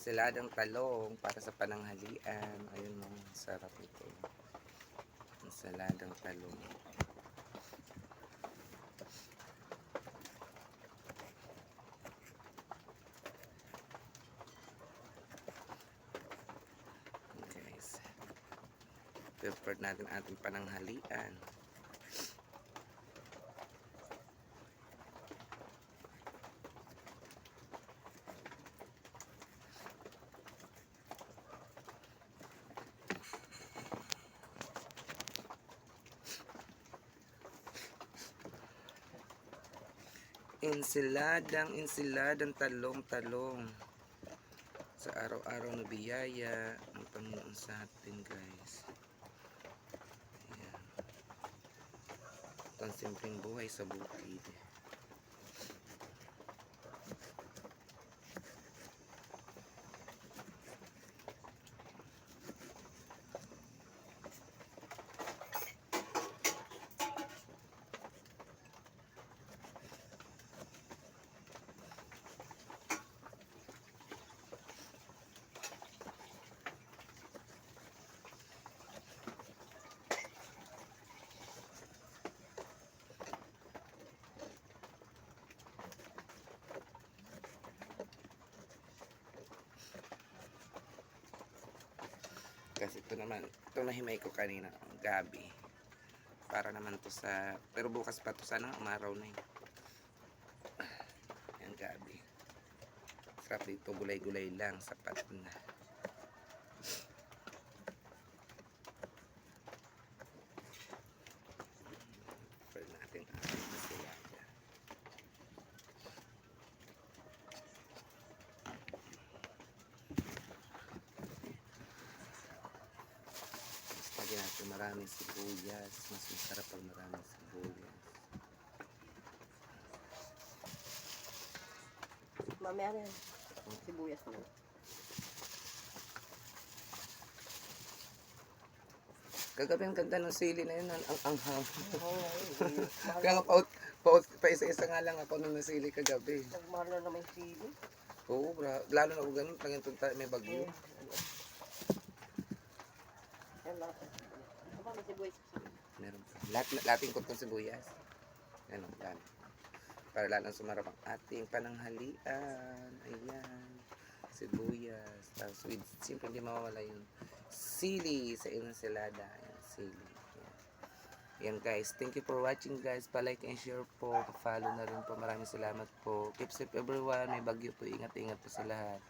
Ensaladang talong para sa pananghalian. Ayun mo, sarap ito. Ensaladang talong. Guys, prepare natin ating pananghalian. Ensaladang talong. Sa araw-araw na biyaya ng Panginoon sa atin, guys. Ayan. Ito ang simpleng buhay sa bukid. Kasi ito naman, ito nahimay ko kanina, gabi. Para naman to sa, pero bukas pa to sana, umaraw na yun. Yan, gabi. Sarap dito, gulay-gulay lang, sapat na. Pwede natin ating ensalada. Lagyan natin maraming sibuyas. Mas masarap pag maraming sibuyas. Mamaya na yan. Sibuyas mo. Kagabi ang ganda ng sili na yun, ang anghang. Mahal Kaya nga pa isa-isa nga lang ako nung nasili kagabi. Nagmahal na naman yung sili. Oo, lalo na kung ganun, pag itong may bagyo. Yan lang. Ano ba may sibuyas? Meron pa. Lating ko itong sibuyas. Ano, dami. Para lalong sumarap ang ating pananghalian. Ayan. Sibuyas. Tapos with, siyempre hindi mawawala yung sili sa ensalada. Ayan, sili. Ayan. Ayan guys. Thank you for watching guys. Pa-like and share po. Pa-follow na rin po. Maraming salamat po. Keep safe everyone. May bagyo po. Ingat-ingat po sa lahat.